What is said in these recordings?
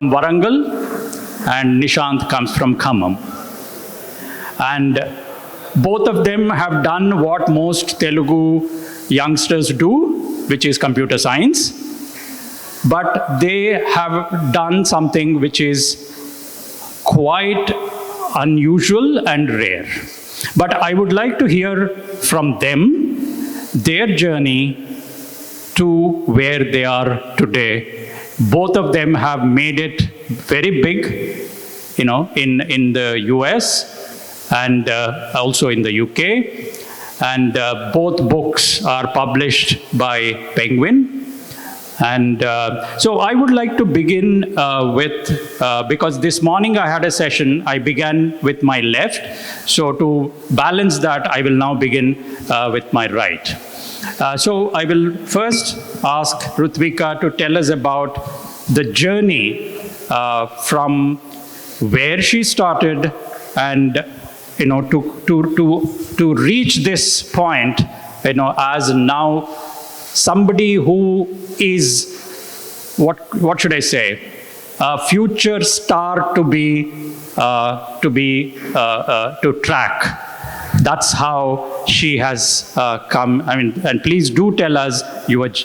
Warangal, and Nisahanth comes from Khammam. And both of them have done what most Telugu youngsters do, which is computer science. But they have done something which is quite unusual and rare. But I would like to hear from them, their journey to where they are today. Both of them have made it very big, in the US and also in the UK. And both books are published by Penguin. And so I would like to begin because this morning I had a session, I began with my left. So to balance that, I will now begin with my right. So I will first ask Ruthvika to tell us about the journey from where she started and to reach this point, as now somebody who is, what should I say, a future star to track. That's how she has come. And please do tell us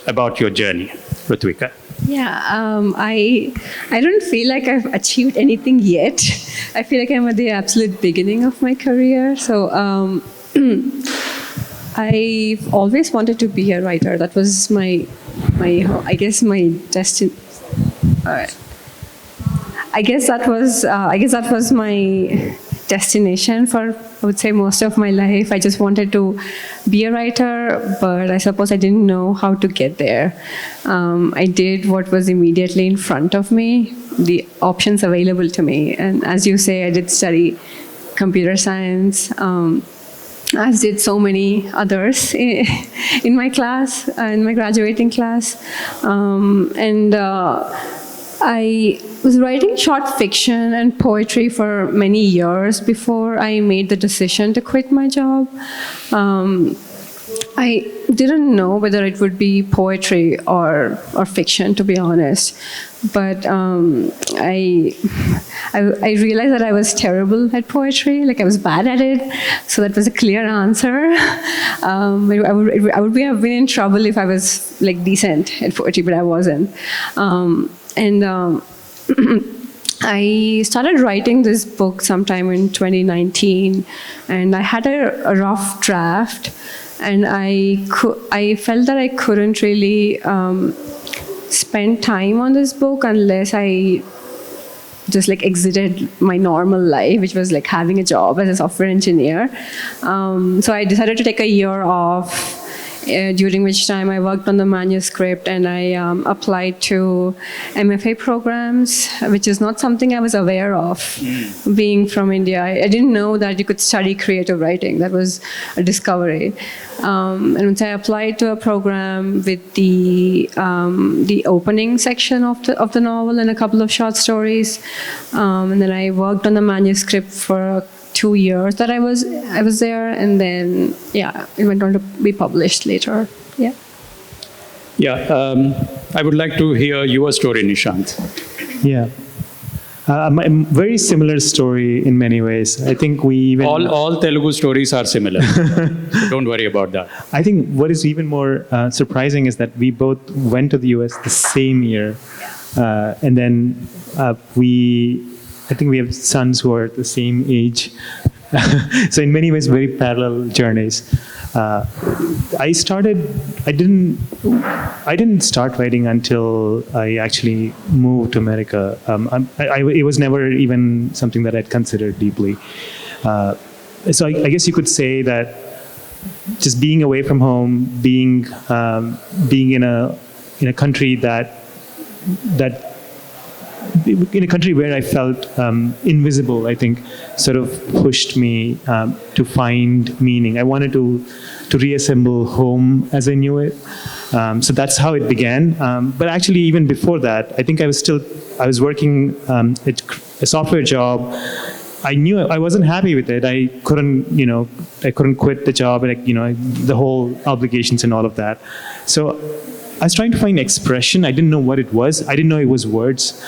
about your journey, Ruthvika. Yeah, I don't feel like I've achieved anything yet. I feel like I'm at the absolute beginning of my career. So I've always wanted to be a writer. That was my destiny. I guess that was my destination for, I would say, most of my life. I just wanted to be a writer, but I suppose I didn't know how to get there. I did what was immediately in front of me, the options available to me. And as you say, I did study computer science, as did so many others in my class, in my graduating class. I was writing short fiction and poetry for many years before I made the decision to quit my job. I didn't know whether it would be poetry or fiction, to be honest. But I realized that I was terrible at poetry, like I was bad at it. So that was a clear answer. I would have been in trouble if I was like decent at poetry, but I wasn't. I started writing this book sometime in 2019, and I had a rough draft, and I felt that I couldn't really spend time on this book unless I just like exited my normal life, which was like having a job as a software engineer. So I decided to take a year off, during which time I worked on the manuscript, and I applied to MFA programs, which is not something I was aware of, being from India. I didn't know that you could study creative writing. That was a discovery. And once I applied to a program with the opening section of the novel and a couple of short stories, and then I worked on the manuscript for 2 years that I was there, and then it went on to be published later. I would like to hear your story, Nisahanth. A very similar story in many ways. I think we even all Telugu stories are similar. So don't worry about that. I think what is even more surprising is that we both went to the US the same year, and then I think we have sons who are the same age. So in many ways, very parallel journeys. I didn't start writing until I actually moved to America. It was never even something that I'd considered deeply. So I guess you could say that just being away from home, being in a country in a country where I felt invisible, I think, sort of pushed me to find meaning. I wanted to reassemble home as I knew it. So that's how it began. But actually, even before that, I think I was working at a software job. I knew I wasn't happy with it. I couldn't quit the job, and the whole obligations and all of that. So I was trying to find expression. I didn't know what it was. I didn't know it was words.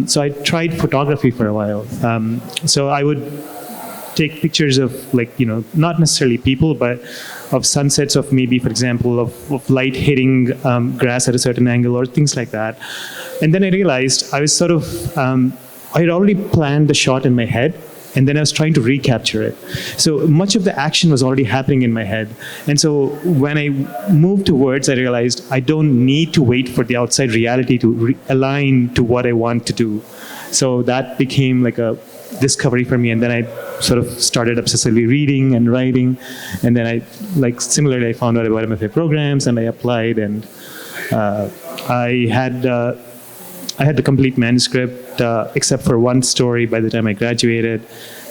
So I tried photography for a while. So I would take pictures of, like, not necessarily people, but of sunsets, of maybe, for example, of light hitting grass at a certain angle or things like that. And then I realized I was sort of, I had already planned the shot in my head, and then I was trying to recapture it. So much of the action was already happening in my head. And so when I moved to words, I realized I don't need to wait for the outside reality to align to what I want to do. So that became like a discovery for me. And then I sort of started obsessively reading and writing. And then similarly, I found out about MFA programs, and I applied, and I had the complete manuscript, except for one story by the time I graduated.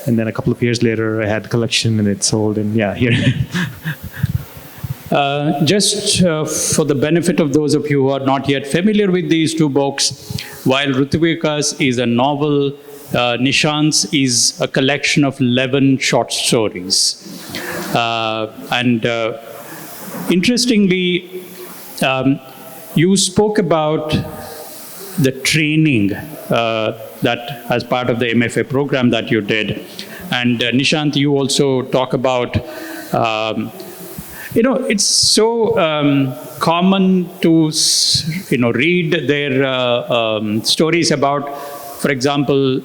And then a couple of years later, I had the collection and it sold, and yeah, here. Just for the benefit of those of you who are not yet familiar with these two books, while Ruthvika's is a novel, Nisahanth's is a collection of 11 short stories. Interestingly, you spoke about the training that as part of the MFA program that you did. And Nisahanth, you also talk about, it's so common to, read their stories about, for example,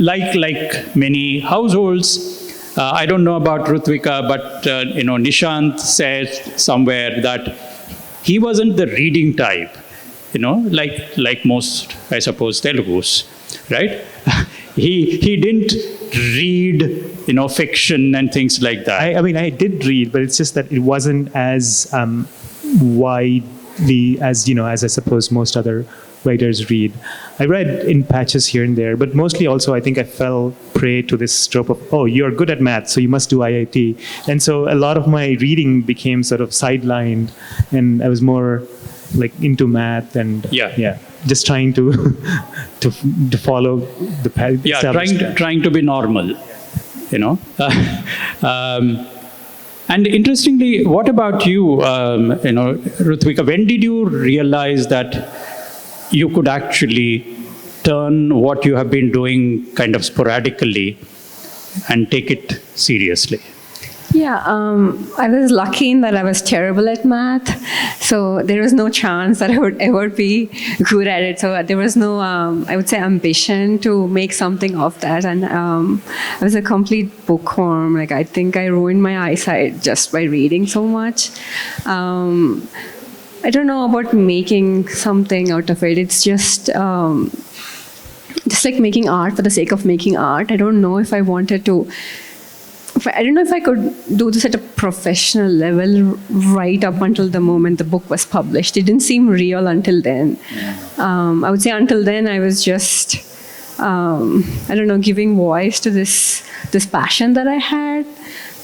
like many households, I don't know about Ruthvika, but, Nisahanth said somewhere that he wasn't the reading type. Like most, I suppose, Telugus, right? he didn't read, fiction and things like that. I mean, I did read, but it's just that it wasn't as widely as I suppose most other writers read. I read in patches here and there, but mostly also I think I fell prey to this trope of, oh, you're good at math, so you must do IIT. And so a lot of my reading became sort of sidelined, and I was more like into math and just trying to follow the path. Yeah, trying to be normal, And interestingly, what about you, Ruthvika? When did you realize that you could actually turn what you have been doing kind of sporadically and take it seriously? Yeah, I was lucky in that I was terrible at math, so there was no chance that I would ever be good at it. So there was no, I would say, ambition to make something of that. And I was a complete bookworm. Like, I think I ruined my eyesight just by reading so much. I don't know about making something out of it. It's just like making art for the sake of making art. I don't know if I wanted to. I don't know if I could do this at a professional level right up until the moment the book was published. It didn't seem real until then. I would say until then I was just, giving voice to this passion that I had.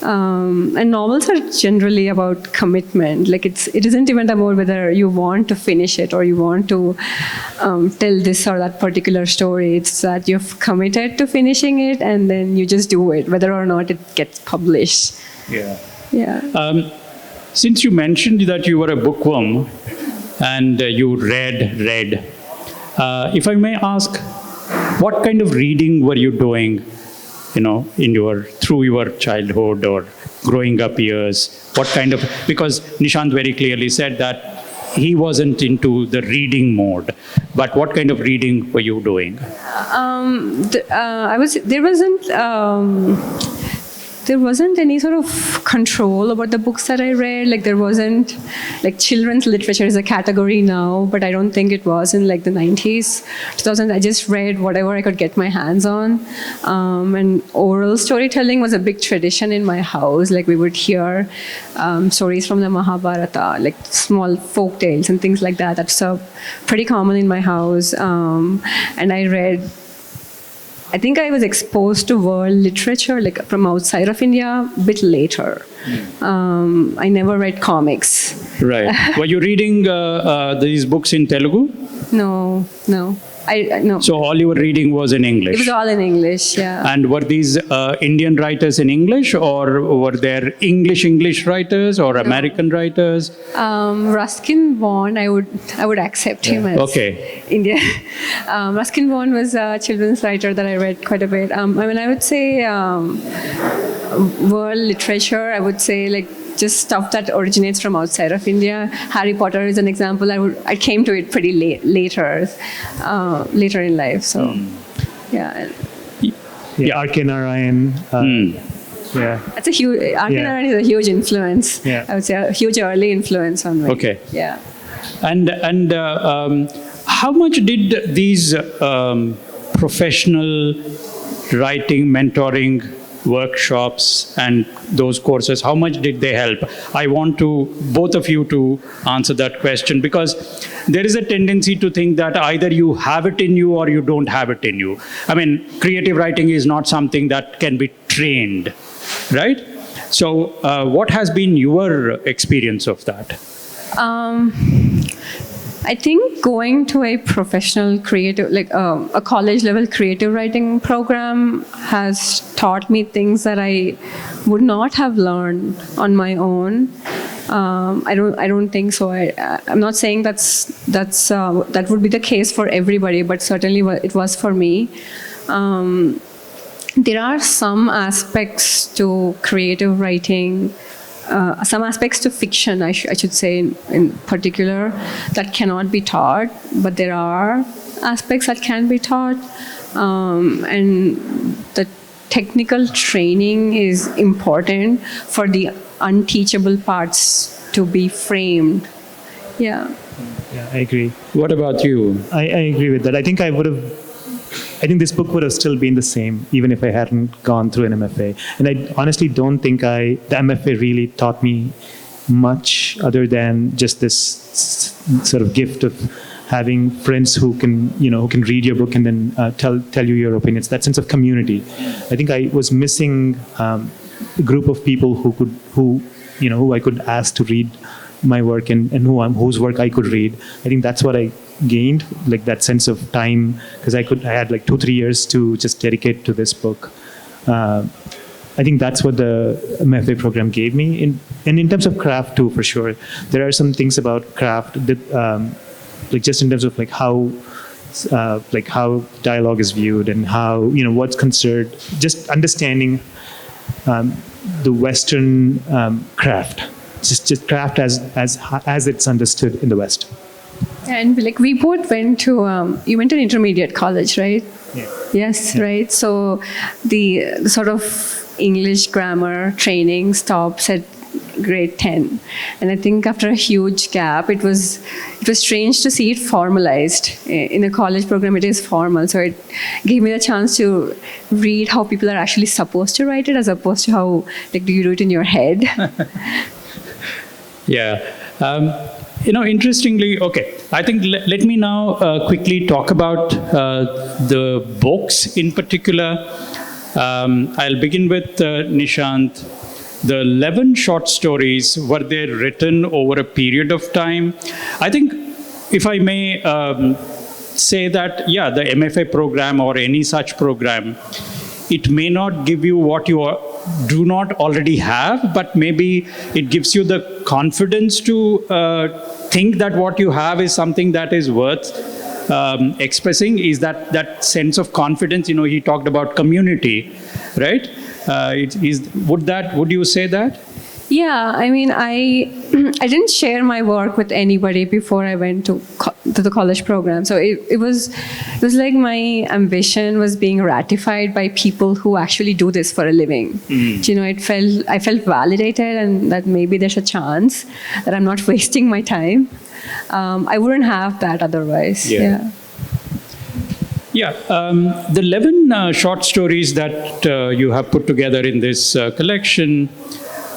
And novels are generally about commitment. Like it isn't even about whether you want to finish it or you want to tell this or that particular story. It's that you've committed to finishing it, and then you just do it, whether or not it gets published. Yeah. Since you mentioned that you were a bookworm and you read, if I may ask, what kind of reading were you doing? Through your childhood or growing up years, what kind of, because Nisahanth very clearly said that he wasn't into the reading mode, but what kind of reading were you doing? There wasn't any sort of control about the books that I read. Like there wasn't, like children's literature is a category now, but I don't think it was in like the 90s, 2000s. I just read whatever I could get my hands on. And oral storytelling was a big tradition in my house. Like we would hear stories from the Mahabharata, like small folk tales and things like that. That's pretty common in my house. And I think I was exposed to world literature, like from outside of India, a bit later. I never read comics. Right. Were you reading these books in Telugu? No. No. So all you were reading was in English? It was all in English, yeah. And were these Indian writers in English, or were there English writers or American writers? Ruskin Bond, I would accept him as Indian. Ruskin Bond was a children's writer that I read quite a bit. I would say world literature, I would say like just stuff that originates from outside of India. Harry Potter is an example. I came to it pretty later in life. So, yeah. R.K. Narayan. Yeah. That's a huge. R.K. Narayan is a huge influence. Yeah. I would say a huge early influence on me. Okay. Yeah. And how much did these professional writing, mentoring workshops and those courses, how much did they help? I want both of you to answer that question, because there is a tendency to think that either you have it in you or you don't have it in you. I mean, creative writing is not something that can be trained, right? So what has been your experience of that? I think going to a professional creative, like a college level creative writing program has taught me things that I would not have learned on my own. I don't think so. I'm not saying that would be the case for everybody, but certainly it was for me. There are some aspects to creative writing, some aspects to fiction, I should say, in particular, that cannot be taught, but there are aspects that can be taught. And the technical training is important for the unteachable parts to be framed. Yeah. Yeah, I agree. What about you? I agree with that. I think this book would have still been the same even if I hadn't gone through an MFA. And I honestly don't think the MFA really taught me much other than just this sort of gift of having friends who can read your book and then tell you your opinions. That sense of community. I think I was missing a group of people who I could ask to read my work and whose work I could read. I think that's what I gained, like that sense of time, because I had like 2-3 years to just dedicate to this book. I think that's what the MFA program gave me. And in terms of craft too, for sure, there are some things about craft that, like just in terms of like how dialogue is viewed and how what's considered, just understanding the Western craft, just craft as it's understood in the West. And like we both went to you went to an intermediate college, right? Yeah. Yes, Yeah. right. So the sort of English grammar training stops at grade 10, and I think after a huge gap, it was strange to see it formalized in a college program. It is formal, so it gave me the chance to read how people are actually supposed to write it, as opposed to how do you do it in your head. Yeah. Interestingly, I think let me now quickly talk about the books in particular. I'll begin with Nisahanth. The 11 short stories, were they written over a period of time? I think, if I may say that, yeah, the MFA program or any such program, it may not give you what you do not already have, but maybe it gives you the confidence to think that what you have is something that is worth expressing. Is that sense of confidence? He talked about community, right? Would you say that? Yeah, I mean, I didn't share my work with anybody before I went to the college program. So it was like my ambition was being ratified by people who actually do this for a living. Mm. I felt validated, and that maybe there's a chance that I'm not wasting my time. I wouldn't have that otherwise. Yeah. Yeah, the 11 short stories that you have put together in this collection,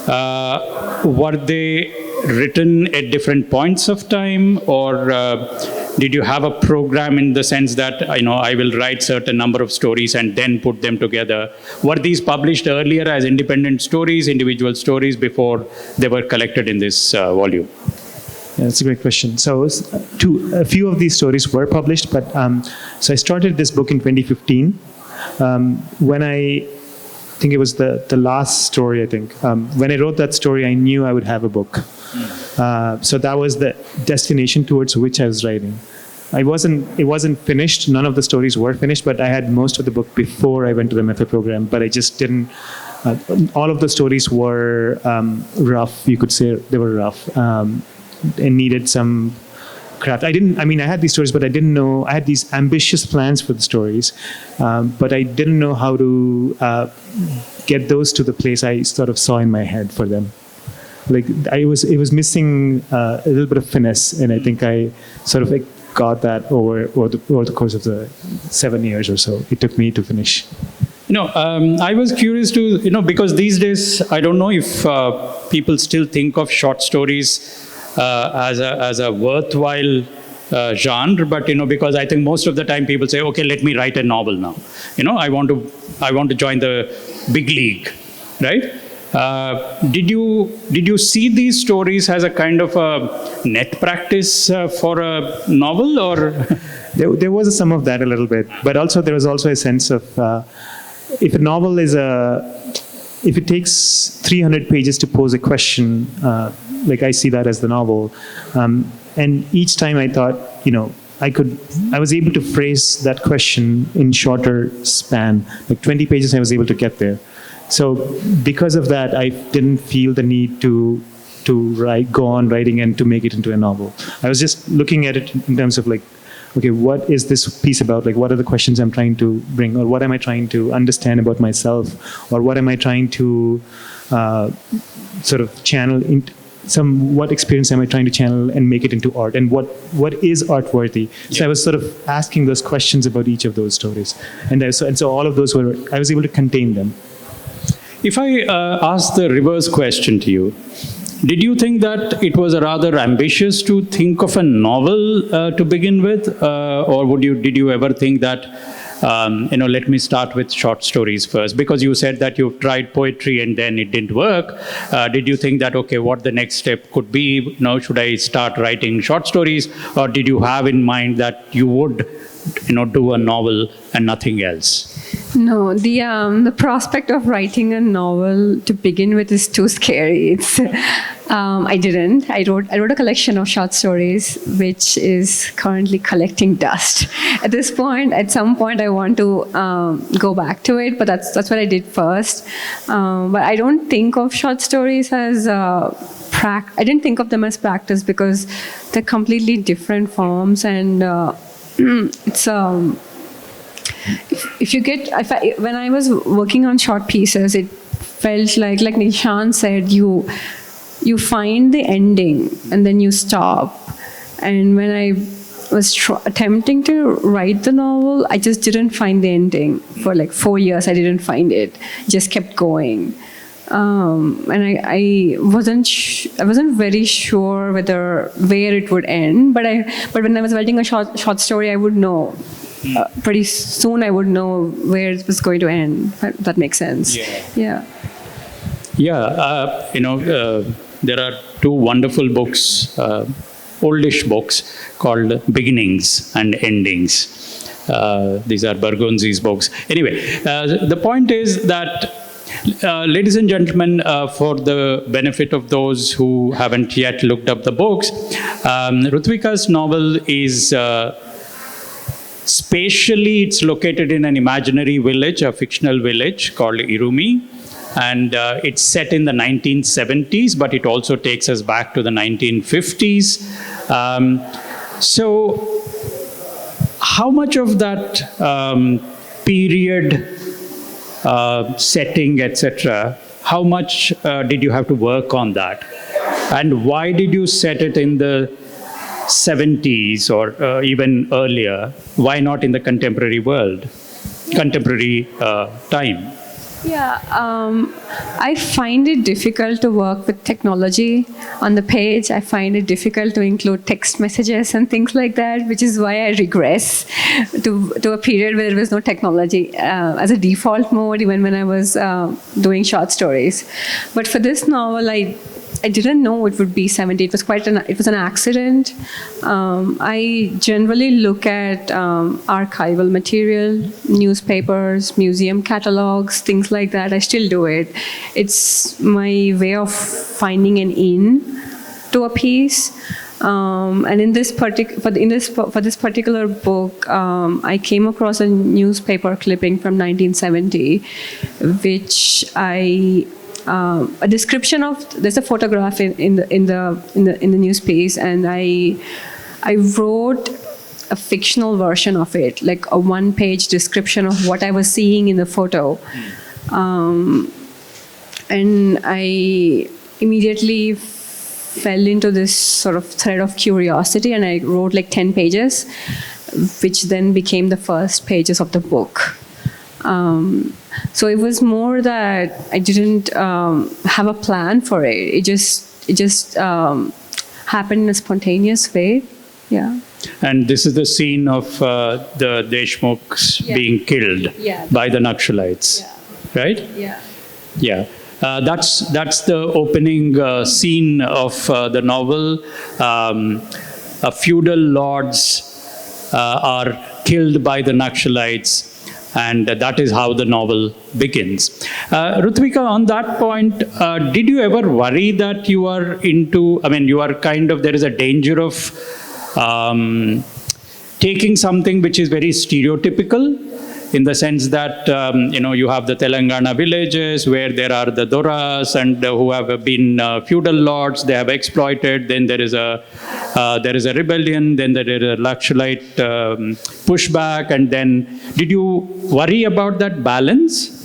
were they written at different points of time, or did you have a program in the sense that, I will write certain number of stories and then put them together? Were these published earlier as independent stories, individual stories, before they were collected in this volume? That's a great question. So, a few of these stories were published, but so I started this book in 2015. When I think it was the last story. I think when I wrote that story, I knew I would have a book. So that was the destination towards which I was writing. It wasn't finished. None of the stories were finished, but I had most of the book before I went to the mentor program. But I just didn't. All of the stories were rough. You could say they were rough and needed some craft. I had these stories, but I didn't know. I had these ambitious plans for the stories, but I didn't know how to get those to the place I sort of saw in my head for them. Like it was missing a little bit of finesse, and I think I sort of got that over the course of the 7 years or so it took me to finish. I was curious to, because these days, I don't know if people still think of short stories as a worthwhile genre, but, because I think most of the time people say, okay, let me write a novel now. I want to join the big league, right? Did you see these stories as a kind of a net practice for a novel, or? There was some of that a little bit, but also there was also a sense of, if a novel if it takes 300 pages to pose a question, like I see that as the novel, and each time I thought, I was able to phrase that question in shorter span, like 20 pages I was able to get there. So because of that, I didn't feel the need to go on writing and to make it into a novel. I was just looking at it in terms of like, okay, what is this piece about? Like, what are the questions I'm trying to bring, or what am I trying to understand about myself, or what am I trying to sort of channel into what experience am I trying to channel and make it into art, and what is art worthy? So I was sort of asking those questions about each of those stories, and so all of those I was able to contain them. If I ask the reverse question to you, did you think that it was rather ambitious to think of a novel to begin with, or did you ever think that, let me start with short stories first? Because you said that you've tried poetry and then it didn't work. Did you think that, okay, what the next step could be? Should I start writing short stories, or did you have in mind that you would, do a novel and nothing else? No, the prospect of writing a novel to begin with is too scary. I didn't. I wrote a collection of short stories, which is currently collecting dust. At some point, I want to go back to it, but that's what I did first. But I don't think of short stories as I didn't think of them as practice, because they're completely different forms, and it's when I was working on short pieces, it felt like Nisahanth said, you find the ending and then you stop. And when I was attempting to write the novel, I just didn't find the ending. For like 4 years, I didn't find it. Just kept going. And I wasn't very sure where it would end. But when I was writing a short story, I would know. Pretty soon I would know where it was going to end. If that makes sense. Yeah. There are two wonderful books, oldish books, called Beginnings and Endings. These are Bergonzi's books. Anyway, the point is that, ladies and gentlemen, for the benefit of those who haven't yet looked up the books, Ruthvika's novel is spatially, it's located in an imaginary village, a fictional village called Irumi. And it's set in the 1970s, but it also takes us back to the 1950s. So how much of that period setting, etc., how much did you have to work on that? And why did you set it in the 70s or even earlier? Why not in the contemporary world, contemporary time? Yeah, I find it difficult to work with technology on the page. I find it difficult to include text messages and things like that, which is why I regress to a period where there was no technology as a default mode, even when I was doing short stories. But for this novel, I didn't know it would be 70. It was an accident. I generally look at archival material, newspapers, museum catalogs, things like that. I still do it. It's my way of finding an in to a piece. And in this for this particular book, I came across a newspaper clipping from 1970, which a description of, there's a photograph in the news piece, and I wrote a fictional version of it, like a one-page description of what I was seeing in the photo, and I immediately fell into this sort of thread of curiosity, and I wrote like 10 pages, which then became the first pages of the book. So it was more that I didn't have a plan for it. It just happened in a spontaneous way. Yeah. And this is the scene of the Deshmukhs being killed by the Naxalites, right? Yeah. Yeah. That's the opening scene of the novel. Feudal lords are killed by the Naxalites, and that is how the novel begins. Ruthvika, on that point, did you ever worry that you are there is a danger of taking something which is very stereotypical, in the sense that, you have the Telangana villages where there are the Doras and who have been feudal lords, they have exploited, then there is a rebellion, then there is a Naxalite pushback, and then did you worry about that balance?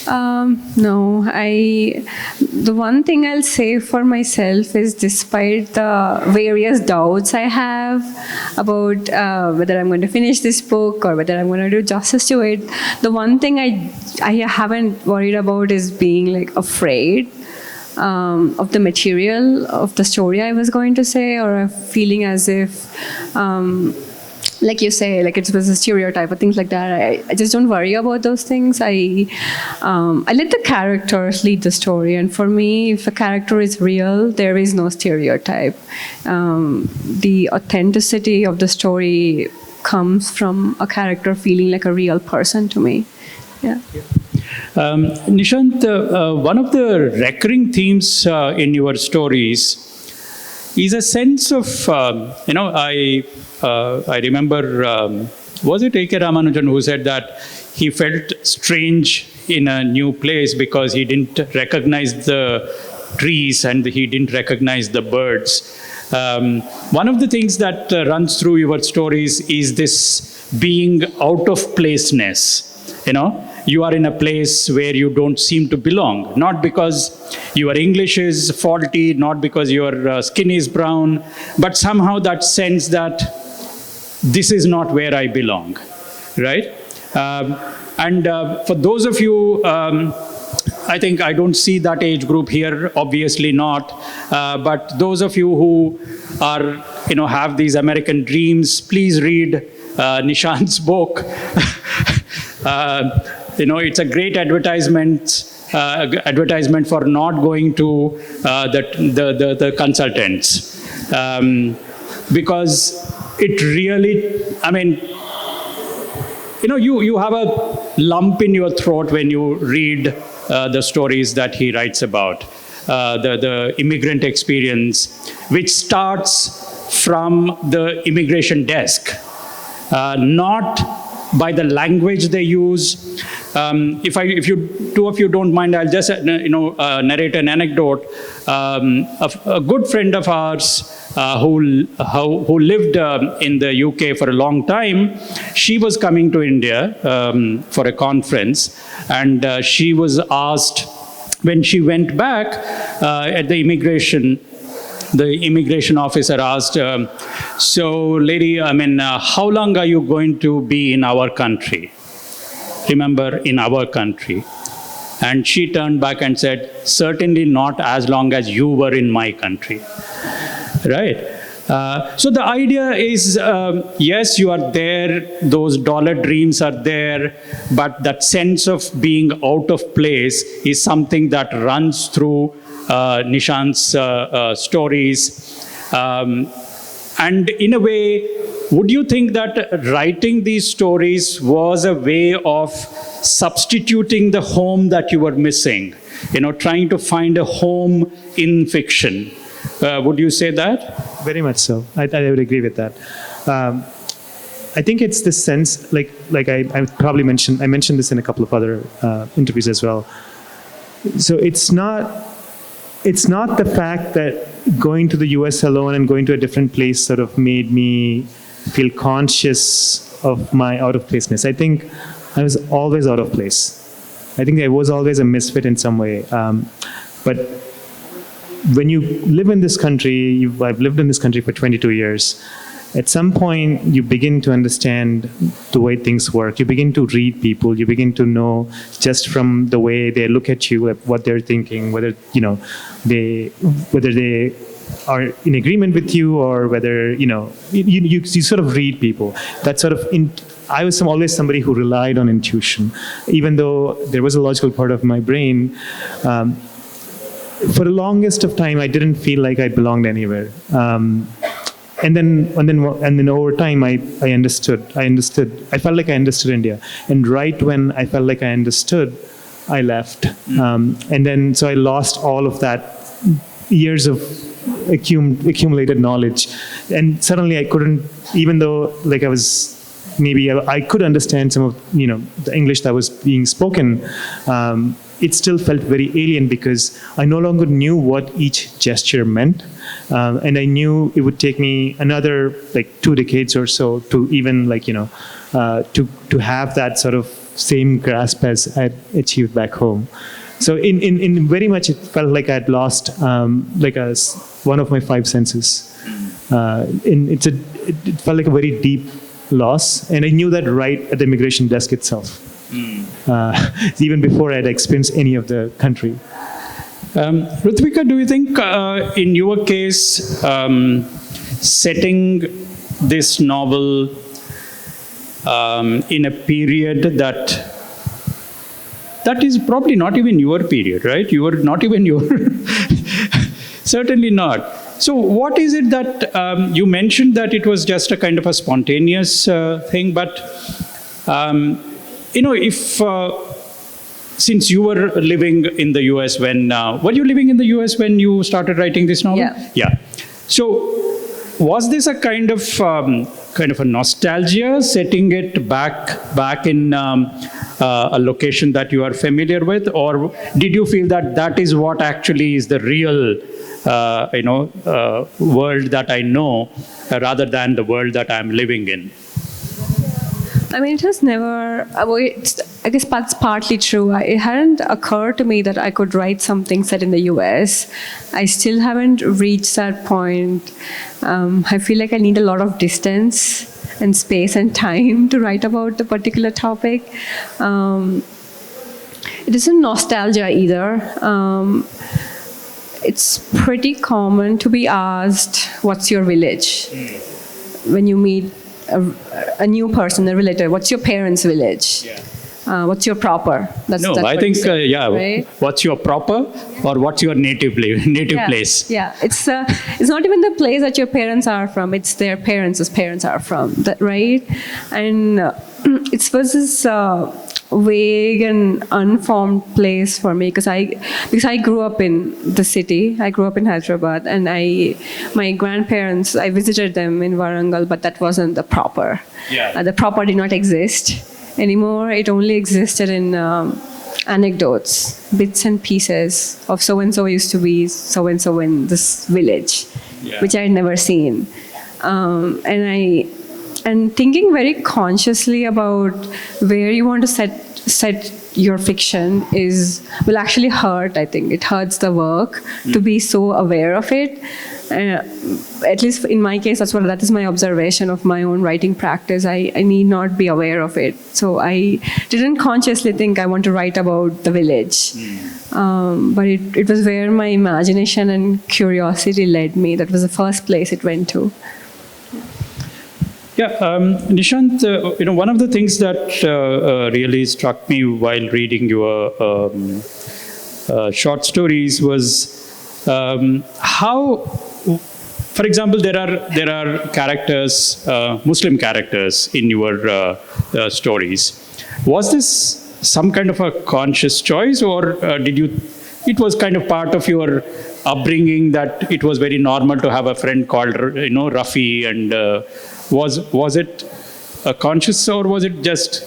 No, the one thing I'll say for myself is, despite the various doubts I have about whether I'm going to finish this book or whether I'm going to do justice to it, the one thing I haven't worried about is being like afraid of the material of the story I was going to say, or feeling as if like you say, like it was a stereotype or things like that. I just don't worry about those things. I let the characters lead the story, and for me, if a character is real, there is no stereotype. The authenticity of the story comes from a character feeling like a real person to me. Yeah. Nisahanth, one of the recurring themes in your stories is a sense of, I remember, was it A.K. Ramanujan who said that he felt strange in a new place because he didn't recognize the trees and he didn't recognize the birds. One of the things that runs through your stories is this being out of placeness. You are in a place where you don't seem to belong, not because your English is faulty, not because your skin is brown, but somehow that sense that this is not where I belong, right? And for those of you, I think I don't see that age group here, obviously not, but those of you who are, have these American dreams, please read Nisahanth's book. It's a great advertisement for not going to the consultants, because it really, you have a lump in your throat when you read the stories that he writes about, the immigrant experience, which starts from the immigration desk, not by the language they use. If you two of you don't mind, I'll just narrate an anecdote. A good friend of ours who lived in the UK for a long time, she was coming to India for a conference, and she was asked when she went back at the immigration officer asked, so lady, how long are you going to be in our country? Remember, in our country. And she turned back and said, certainly not as long as you were in my country. Right? So the idea is, yes, you are there, those dollar dreams are there, but that sense of being out of place is something that runs through Nishanth's stories. And in a way, would you think that writing these stories was a way of substituting the home that you were missing? Trying to find a home in fiction. Would you say that? Very much so. I would agree with that. I think it's this sense, like I probably mentioned this in a couple of other interviews as well. So it's not the fact that going to the US alone and going to a different place sort of made me feel conscious of my out of placeness. I think I was always out of place. I think I was always a misfit in some way. But when you live in this country, I've lived in this country for 22 years, at some point you begin to understand the way things work. You begin to read people. You begin to know just from the way they look at you, what they're thinking, whether they are in agreement with you or whether you sort of read people. That sort of I was always somebody who relied on intuition, even though there was a logical part of my brain. For the longest of time, I didn't feel like I belonged anywhere. And then over time, I understood. I felt like I understood India. And right when I felt like I understood, I left. And then so I lost all of that years of accumulated knowledge. And suddenly I couldn't, even though I could understand some of the English that was being spoken, it still felt very alien because I no longer knew what each gesture meant. And I knew it would take me another 2 decades or so to even to have that sort of same grasp as I achieved back home. So in very much it felt like I'd lost one of my 5 senses. It felt like a very deep loss, and I knew that right at the immigration desk itself, even before I had experienced any of the country. Ruthvika, do you think in your case, setting this novel in a period that is probably not even your period, right? You were not even your... Certainly not. So what is it that you mentioned that it was just a kind of a spontaneous thing, but if since you were living in the US when were you living in the US when you started writing this novel? Yeah. So was this a kind of a nostalgia, setting it back in a location that you are familiar with, or did you feel that is what actually is the real world that I know, rather than the world that I'm living in? I mean, it has never, I guess that's partly true. It hadn't occurred to me that I could write something set in the US. I still haven't reached that point. I feel like I need a lot of distance and space and time to write about the particular topic. It isn't nostalgia either. It's pretty common to be asked, what's your village? When you meet a new person, a relative, what's your parents' village? What's your proper? That's I think, right? What's your proper, or what's your native place? Yeah, it's not even the place that your parents are from, it's their parents' parents are from, right? And it was this vague and unformed place for me because I grew up in the city. I grew up in Hyderabad, and my grandparents, I visited them in Warangal, but that wasn't the proper. The proper did not exist anymore. It only existed in anecdotes, bits and pieces of so and so used to be so and so in this village, which I had never seen. And thinking very consciously about where you want to set your fiction will actually hurt. I think it hurts the work to be so aware of it. At least in my case, that is my observation of my own writing practice. I need not be aware of it. So I didn't consciously think I want to write about the village. But it was where my imagination and curiosity led me. That was the first place it went to. Yeah, Nishanth, one of the things that really struck me while reading your short stories was how, for example, there are characters, Muslim characters in your stories. Was this some kind of a conscious choice, or did you? It was kind of part of your upbringing that it was very normal to have a friend called, Rafi, and was it a conscious, or was it just,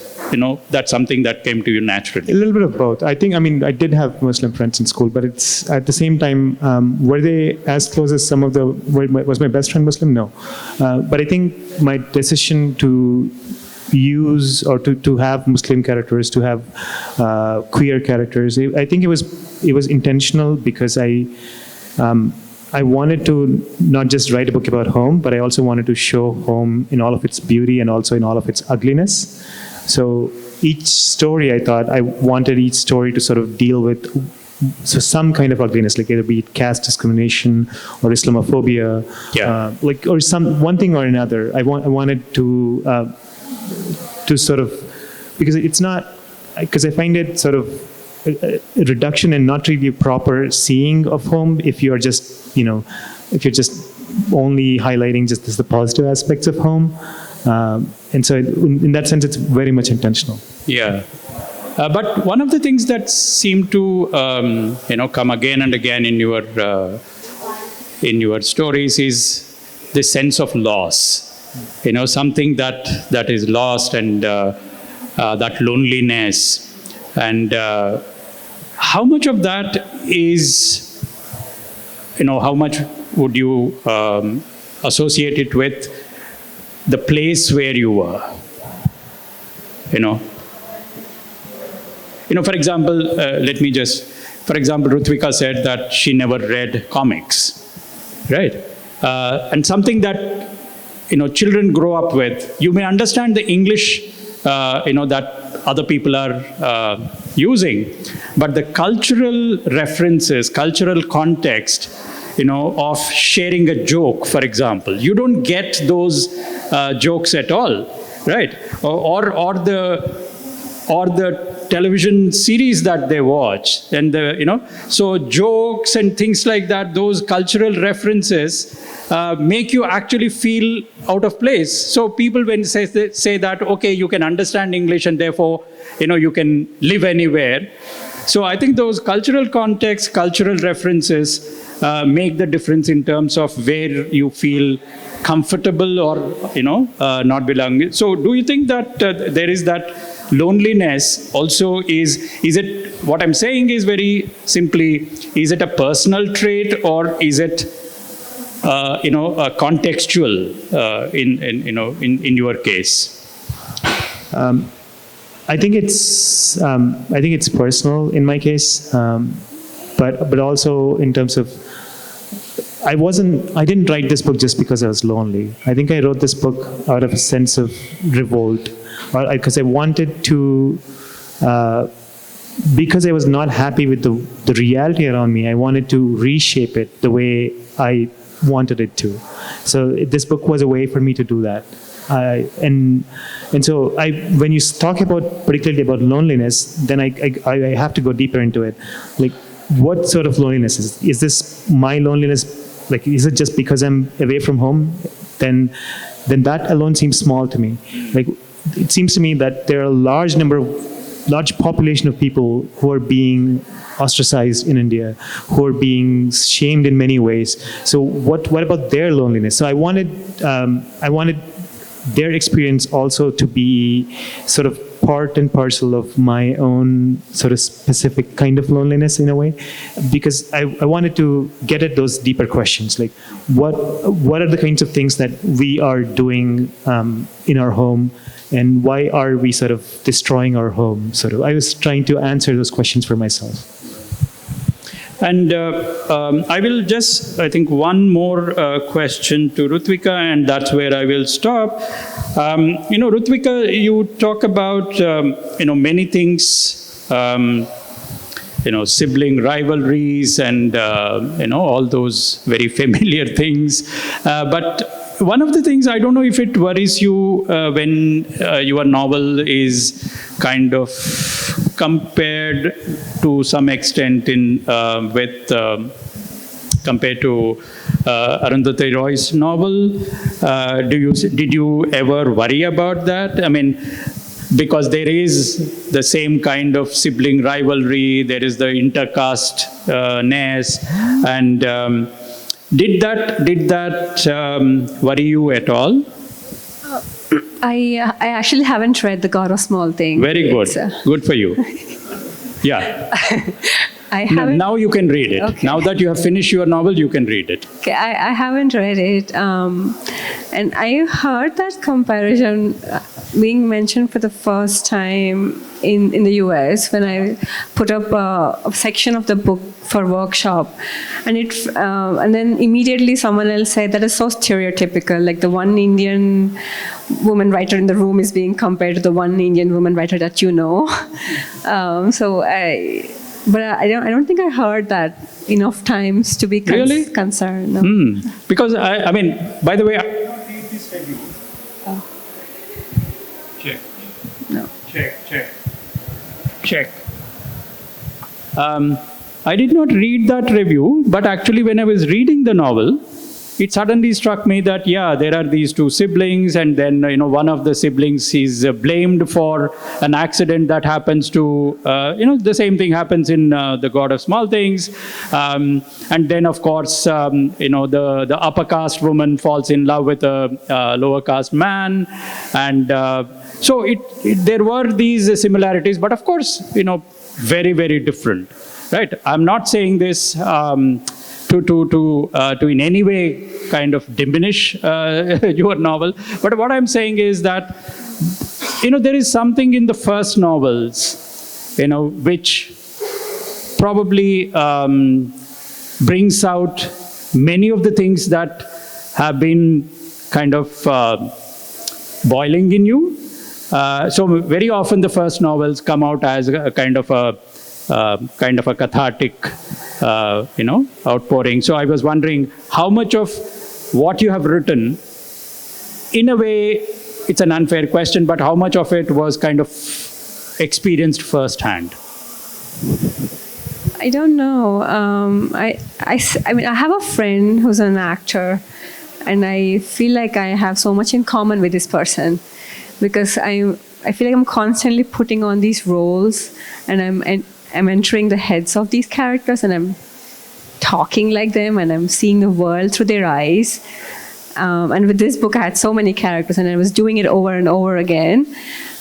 that's something that came to you naturally? A little bit of both. I mean, I did have Muslim friends in school, but it's at the same time, were they as close as some of the, was my best friend Muslim? No. But I think my decision to use or to have Muslim characters, to have queer characters, I think it was intentional, because I wanted to not just write a book about home, but I also wanted to show home in all of its beauty and also in all of its ugliness. So each story, I thought I wanted each story to sort of deal with some kind of ugliness, like either be it caste discrimination or Islamophobia, or one thing or another. I wanted to sort of, because it's not, because I find it sort of a reduction and not really proper seeing of home if you're just, if you're just only highlighting just the positive aspects of home. And so in that sense, it's very much intentional. Yeah. But one of the things that seem to, come again and again in your stories is the sense of loss. Something that is lost, and that loneliness. And how much of that is, how much would you associate it with the place where you were? For example, Ruthvika said that she never read comics, right? And something that, children grow up with. You may understand the English, that other people are using, but the cultural references, cultural context, of sharing a joke, for example, you don't get those jokes at all, right? Or the television series that they watch, and so jokes and things like that, those cultural references make you actually feel out of place. So people, when say that, okay, you can understand English and therefore, you can live anywhere. So I think those cultural contexts, cultural references make the difference in terms of where you feel comfortable or, not belonging. So do you think that there is that loneliness also is it, what I'm saying is very simply, is it a personal trait, or is it contextual in your case? I think it's personal in my case, but also in terms of, I didn't write this book just because I was lonely. I think I wrote this book out of a sense of revolt, because I wanted to, because I was not happy with the reality around me, I wanted to reshape it the way I wanted it to. So this book was a way for me to do that. And so when you talk particularly about loneliness, then I have to go deeper into it. Like, what sort of loneliness is this? My loneliness, like, is it just because I'm away from home? Then that alone seems small to me. Like, it seems to me that there are a large population of people who are being ostracized in India, who are being shamed in many ways. So what about their loneliness? So I wanted their experience also to be sort of part and parcel of my own sort of specific kind of loneliness in a way, because I wanted to get at those deeper questions, like what are the kinds of things that we are doing in our home, and why are we sort of destroying our home? Sort of, I was trying to answer those questions for myself. And I will just, I think, one more question to Ruthvika, and that's where I will stop. Ruthvika, you talk about, many things, sibling rivalries and, all those very familiar things. But one of the things, I don't know if it worries you when your novel is kind of compared to some extent with compared to Arundhati Roy's novel. Did you ever worry about that? I mean, because there is the same kind of sibling rivalry, there is the intercaste-ness, and did that worry you at all? I actually haven't read The God of Small Things. Very good. Good for you. Yeah. I haven't. Now you can read it. Okay. Now that you have finished your novel, you can read it. Okay, I haven't read it, and I heard that comparison being mentioned for the first time in the US when I put up a section of the book for workshop, and then immediately someone else said that is so stereotypical, like the one Indian woman writer in the room is being compared to the one Indian woman writer that you know. But I don't think I heard that enough times to be Really? concerned. No. Because I mean, by the way, I did not read this review. Check. No. Check. I did not read that review, but actually when I was reading the novel, it suddenly struck me that, yeah, there are these two siblings, and then, one of the siblings is blamed for an accident that happens to, the same thing happens in The God of Small Things. And then, of course, the upper caste woman falls in love with a lower caste man. And so there were these similarities, but of course, very, very different, right? I'm not saying this to in any way kind of diminish your novel. But what I'm saying is that, there is something in the first novels, which probably brings out many of the things that have been kind of boiling in you. So very often the first novels come out as a kind of a cathartic outpouring. So I was wondering how much of what you have written, in a way, it's an unfair question, but how much of it was kind of experienced firsthand? I don't know. I mean, I have a friend who's an actor, and I feel like I have so much in common with this person, because I feel like I'm constantly putting on these roles, and I'm entering the heads of these characters, and I'm talking like them, and I'm seeing the world through their eyes. And with this book, I had so many characters, and I was doing it over and over again.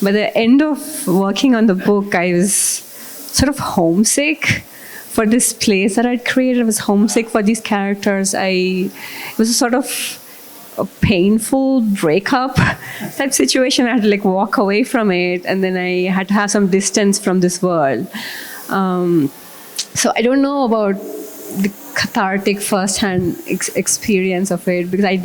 By the end of working on the book, I was sort of homesick for this place that I'd created. I was homesick for these characters. It was a sort of a painful breakup type situation. I had to walk away from it, and then I had to have some distance from this world. So I don't know about the cathartic first-hand experience of it, because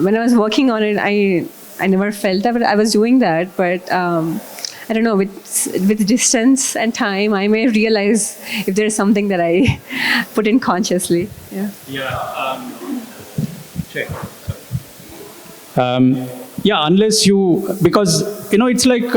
when I was working on it, I never felt that I was doing that. But I don't know, with distance and time, I may realize if there is something that I put in consciously. Yeah. Check. Unless because it's like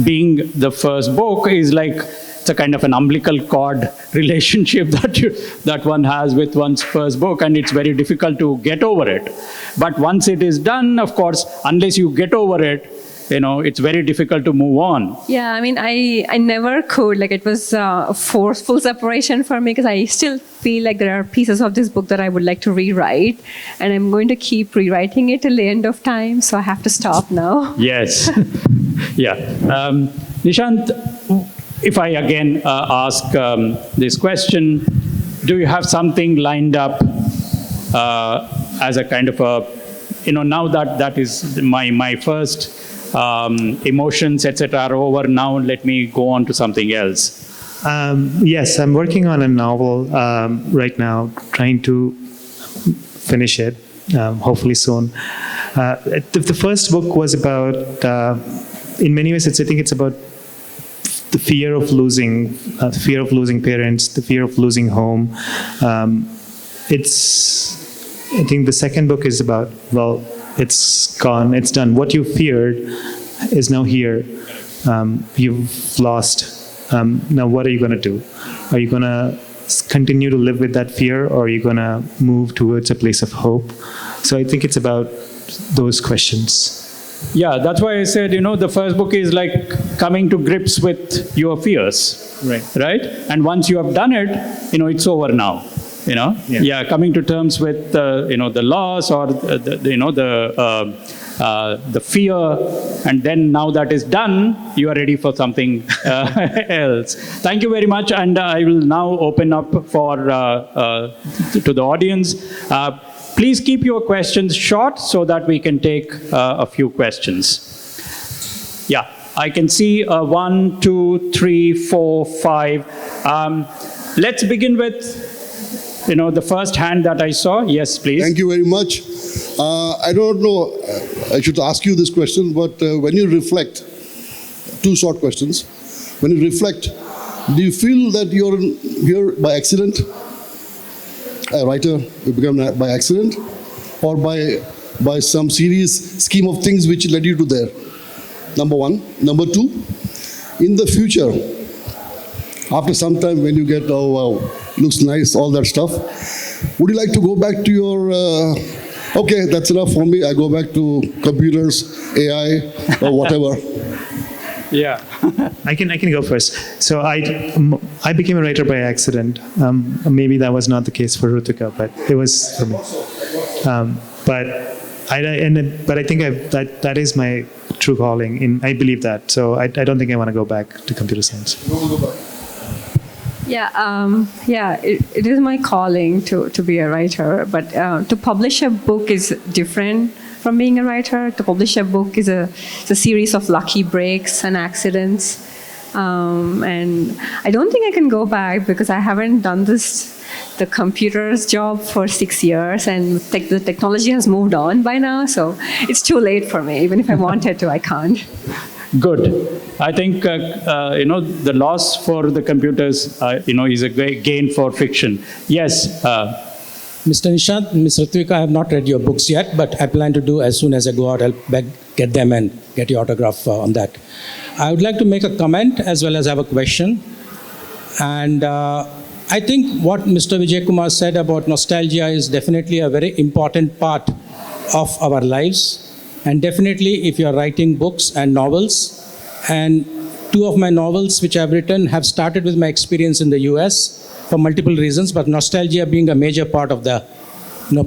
being the first book is like, it's a kind of an umbilical cord relationship that one has with one's first book, and it's very difficult to get over it. But once it is done, of course, unless you get over it, it's very difficult to move on. Yeah, I mean, I never could. It was a forceful separation for me, because I still feel like there are pieces of this book that I would like to rewrite, and I'm going to keep rewriting it till the end of time, so I have to stop now. Yes. Yeah. Nisahanth, if I again ask this question, do you have something lined up as a kind of a, now that is my first emotions, etc. are over, now let me go on to something else? Yes, I'm working on a novel right now, trying to finish it, hopefully soon. The first book was about, in many ways, I think it's about the fear of losing parents, the fear of losing home. I think the second book is about, well, it's gone, it's done. What you feared is now here. You've lost. Now what are you going to do? Are you going to continue to live with that fear, or are you going to move towards a place of hope? So I think it's about those questions. Yeah, that's why I said, the first book is like coming to grips with your fears. Right? And once you have done it, it's over now. Yeah, coming to terms with the loss or the fear, and then now that is done, you are ready for something else. Thank you very much, and I will now open up for to the audience. Please keep your questions short so that we can take a few questions. Yeah, I can see 1, 2, 3, 4, 5. Let's begin with the first hand that I saw. Yes, please. Thank you very much. I don't know, I should ask you this question, but when you reflect, 2 short questions. When you reflect, do you feel that you're here by accident? A writer, you become by accident? Or by some serious scheme of things which led you to there? Number 1. Number 2, in the future, after some time when you get, oh wow, looks nice, all that stuff, would you like to go back to your, okay, that's enough for me, I go back to computers, AI, or whatever? Yeah. I can go first. So I became a writer by accident. Maybe that was not the case for Ruthvika, but it was for me. But I think that is my true calling. I believe that. So I don't think I want to go back to computer science. Yeah, it is my calling to be a writer, but to publish a book is different from being a writer. To publish a book is a series of lucky breaks and accidents. And I don't think I can go back because I haven't done the computer's job for 6 years, and the technology has moved on by now, so it's too late for me. Even if I wanted to, I can't. Good. I think, the loss for the computers, is a great gain for fiction. Yes. Mr. Nisahanth, Ms. Ruthvika, I have not read your books yet, but I plan to do as soon as I go out. I'll get them and get your autograph on that. I would like to make a comment as well as have a question. And I think what Mr. Vijay Kumar said about nostalgia is definitely a very important part of our lives. And definitely if you're writing books and novels, and 2 of my novels which I've written have started with my experience in the US for multiple reasons, but nostalgia being a major part of the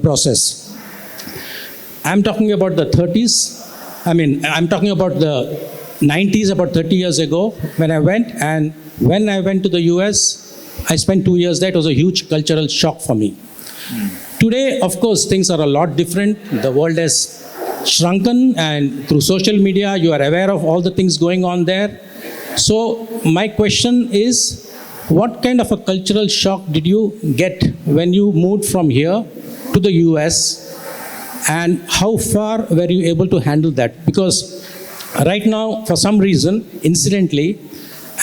process. I'm talking about the 30s. I'm talking about the 90s, about 30 years ago when I went. And when I went to the US, I spent 2 years there. It was a huge cultural shock for me. Today, of course, things are a lot different. The world has shrunken, and through social media, you are aware of all the things going on there. So my question is, what kind of a cultural shock did you get when you moved from here to the US, and how far were you able to handle that? Because right now, for some reason, incidentally,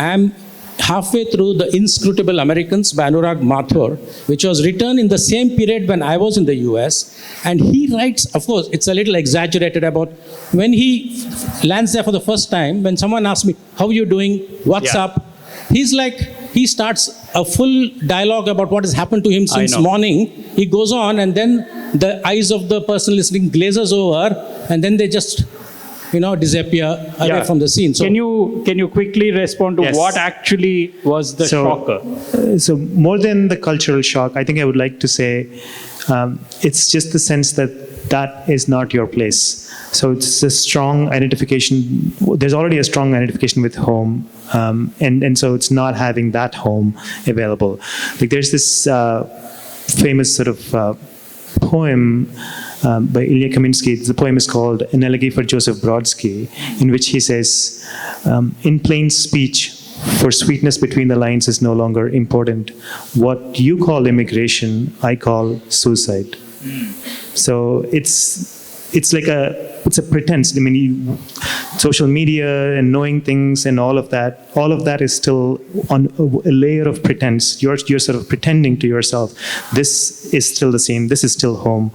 I'm halfway through The Inscrutable Americans by Anurag Mathur, which was written in the same period when I was in the US. And he writes, of course, it's a little exaggerated about when he lands there for the first time, when someone asks me, how are you doing? What's up? He's like, he starts a full dialogue about what has happened to him since morning. He goes on, and then the eyes of the person listening glazes over, and then they just disappear away from the scene. So, can you quickly respond to what actually was the shocker? So more than the cultural shock, I think I would like to say it's just the sense that is not your place. So it's a strong identification. There's already a strong identification with home, and so it's not having that home available. Like there's this famous sort of poem by Ilya Kaminsky. The poem is called An Elegy for Joseph Brodsky, in which he says, in plain speech, for sweetness between the lines is no longer important. What you call immigration, I call suicide. So it's like it's a pretense. I mean, social media and knowing things and all of that is still on a layer of pretense. You're sort of pretending to yourself, this is still the same, this is still home.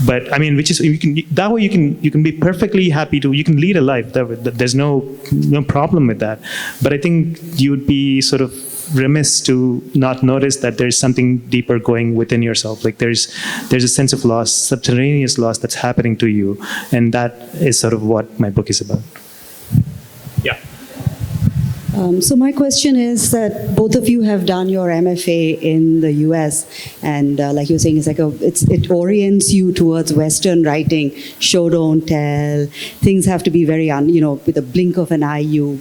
But I mean, that way you can be perfectly happy you can lead a life. There's no problem with that. But I think you would be sort of remiss to not notice that there's something deeper going within yourself. Like there's a sense of loss, subterraneous loss that's happening to you, and that is sort of what my book is about. Yeah. So my question is that both of you have done your MFA in the US, and like you were saying, it orients you towards Western writing, show don't tell. Things have to be very, with a blink of an eye you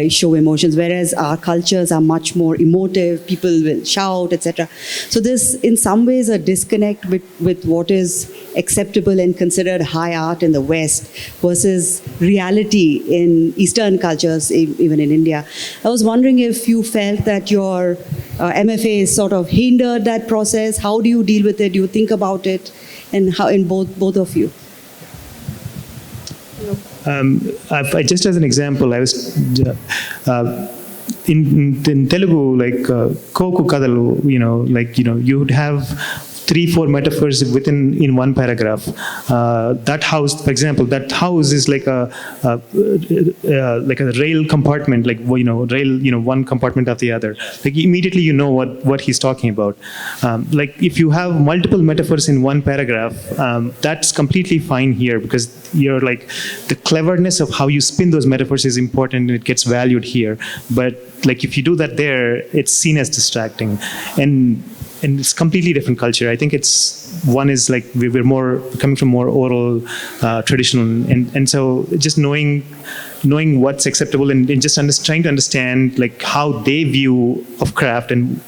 show emotions, whereas our cultures are much more emotive. People will shout, etc. So there's in some ways a disconnect with what is acceptable and considered high art in the West versus reality in Eastern cultures, even in India. I was wondering if you felt that your MFA sort of hindered that process. How do you deal with it? Do you think about it? And how in both of you? Just as an example, I was in Telugu, like Koku Kadalu, you would have 3-4 metaphors in one paragraph. That house, for example, that house is like a rail compartment, one compartment after the other. Like immediately you know what he's talking about. Like if you have multiple metaphors in one paragraph, that's completely fine here, because you're like the cleverness of how you spin those metaphors is important and it gets valued here. But like if you do that there, it's seen as distracting. And it's completely different culture. I think one is like we're more coming from more oral, traditional, and so just knowing what's acceptable and just trying to understand like how they view of craft, and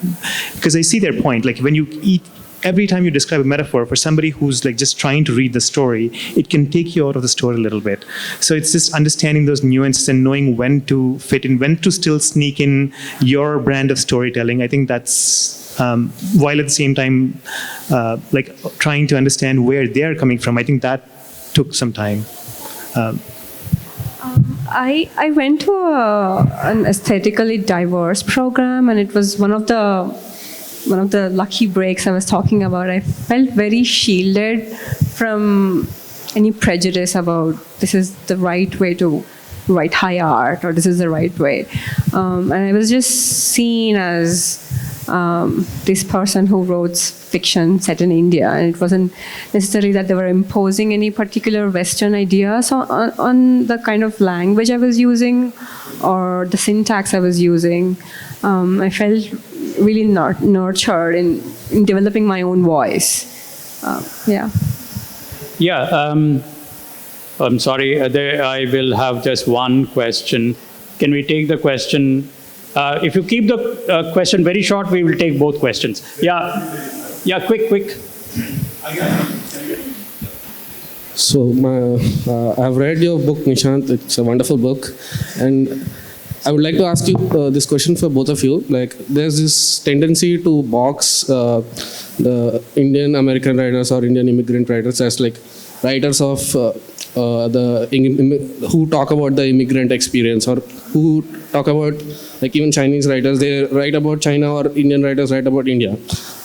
because I see their point. Like when you eat, every time you describe a metaphor for somebody who's like just trying to read the story, it can take you out of the story a little bit. So it's just understanding those nuances and knowing when to fit in, when to still sneak in your brand of storytelling. I think that's while at the same time, like trying to understand where they're coming from. I think that took some time. I went to an aesthetically diverse program, and it was one of the lucky breaks I was talking about. I felt very shielded from any prejudice about this is the right way to write high art or this is the right way. And I was just seen as this person who wrote fiction set in India, and it wasn't necessarily that they were imposing any particular Western ideas on the kind of language I was using or the syntax I was using. I felt really nurtured in developing my own voice. Yeah. Yeah. I'm sorry. I will have just one question. Can we take the question? If you keep the question very short, we will take both questions. Yeah, quick. So I've read your book, Nisahanth. It's a wonderful book, and I would like to ask you this question for both of you. Like, there's this tendency to box the Indian American writers or Indian immigrant writers as like writers of who talk about the immigrant experience, or who talk about, like, even Chinese writers, they write about China, or Indian writers write about India.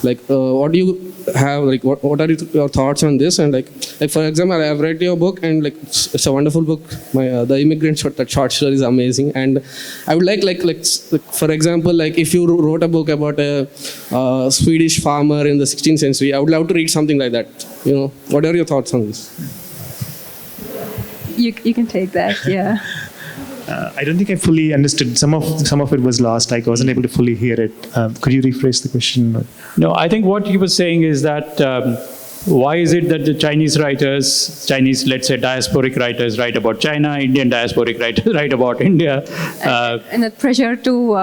Like, what do you have, like, what are your thoughts on this? And like for example, I have read your book, and like it's a wonderful book. The Immigrant short story is amazing, and I would like for example, like if you wrote a book about a Swedish farmer in the 16th century, I would love to read something like that. What are your thoughts on this? You can take that, yeah. I don't think I fully understood. Some of it was lost. I wasn't able to fully hear it. Could you rephrase the question? No, I think what he was saying is that why is it that the Chinese, let's say, diasporic writers write about China, Indian diasporic writers write about India? And the pressure to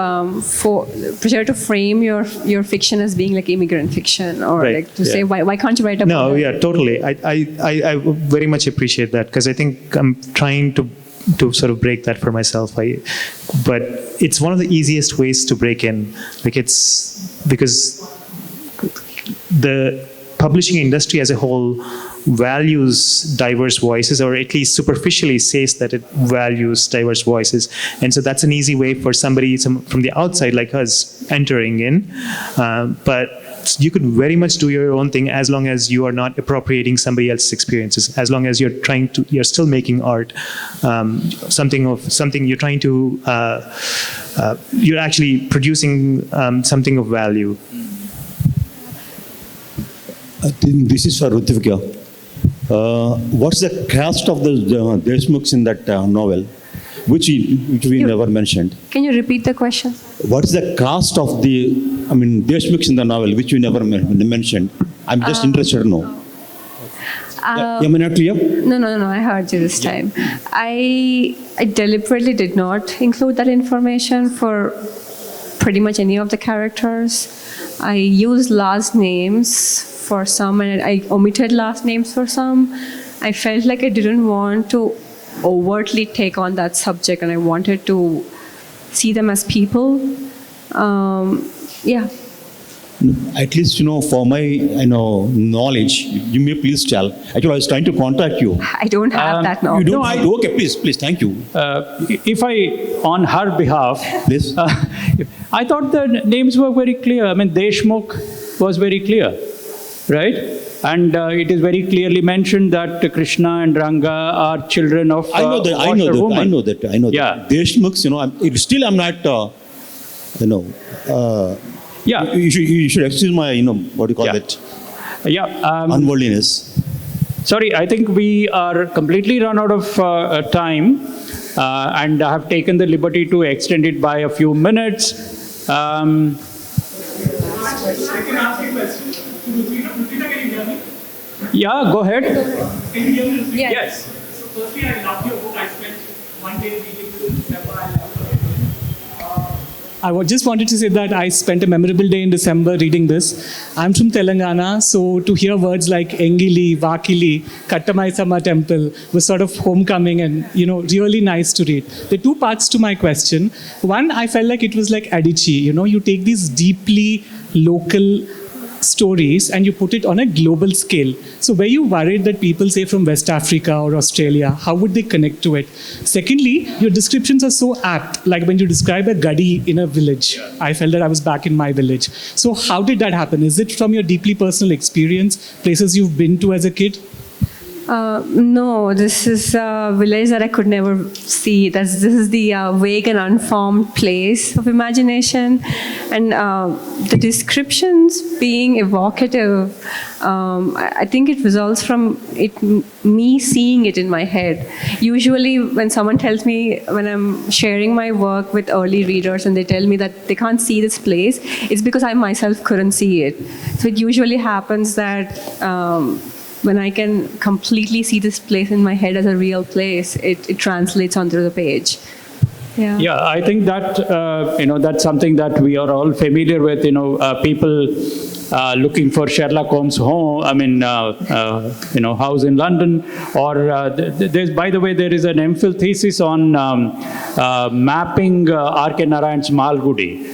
frame your fiction as being like immigrant fiction, or Right, like to say why can't you write about No, that? yeah, totally. I very much appreciate that, because I think I'm trying to sort of break that for myself. But it's one of the easiest ways to break in. Like, it's because the publishing industry as a whole values diverse voices, or at least superficially says that it values diverse voices. And so that's an easy way for somebody from the outside like us entering in. But you could very much do your own thing as long as you are not appropriating somebody else's experiences. As long as you're still making art, something you're trying to, you're actually producing something of value. I think this is for Ruthvika. What's the cast of the Deshmukhs in that novel, which we never mentioned? Can you repeat the question? What's the cast of the, Deshmukhs in the novel, which we never mentioned? I'm just interested to know. Am I not clear? No, I heard you this time. I deliberately did not include that information for pretty much any of the characters. I used last names for some and I omitted last names for some. I felt like I didn't want to overtly take on that subject and I wanted to see them as people. Yeah. At least, for my knowledge, you may please tell. Actually, I was trying to contact you. I don't have that knowledge. You don't have to? Okay, please, thank you. If on her behalf, Please. I thought the names were very clear. Deshmukh was very clear, right? And it is very clearly mentioned that Krishna and Ranga are children of I know that. I know that. Yeah. Deshmukhs, I'm not, Yeah. You should excuse my, what do you call it? Yeah. Unworldliness. Sorry, I think we are completely run out of time, and I have taken the liberty to extend it by a few minutes. Yeah, go ahead. Yes. So firstly, I loved your book. I spent one day reading it in December. I loved it. Just wanted to say that I spent a memorable day in December reading this. I'm from Telangana, so to hear words like Engili, Vakili, Kattamaisama Temple was sort of homecoming and, really nice to read. There are two parts to my question. One, I felt like it was like Adichie. You take these deeply local stories and you put it on a global scale. So were you worried that people, say from West Africa or Australia, how would they connect to it? Secondly, your descriptions are so apt. Like when you describe a gadi in a village, I felt that I was back in my village. So how did that happen? Is it from your deeply personal experience, places you've been to as a kid? No, this is a village that I could never see. This is the vague and unformed place of imagination. And the descriptions being evocative, I think it results from me seeing it in my head. Usually when someone tells me, when I'm sharing my work with early readers and they tell me that they can't see this place, it's because I myself couldn't see it. So it usually happens that when I can completely see this place in my head as a real place, it translates onto the page. Yeah, I think that, that's something that we are all familiar with, people looking for Sherlock Holmes' home, house in London, or there's, by the way, there is an MPhil thesis on mapping R.K. Narayan's Malgudi,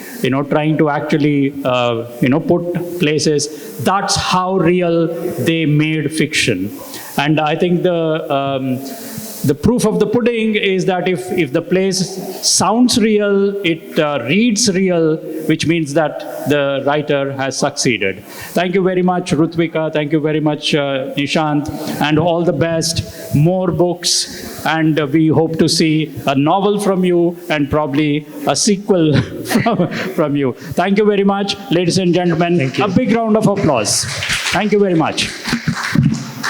trying to actually, put places. That's how real they made fiction. And I think the proof of the pudding is that if the place sounds real, it reads real, which means that the writer has succeeded. Thank you very much, Ruthvika. Thank you very much, Nisahanth, and all the best. More books, and we hope to see a novel from you and probably a sequel from you. Thank you very much, ladies and gentlemen. A big round of applause. Thank you very much.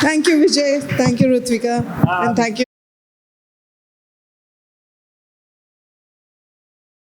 Thank you, Vijay. Thank you, Ruthvika. And thank you.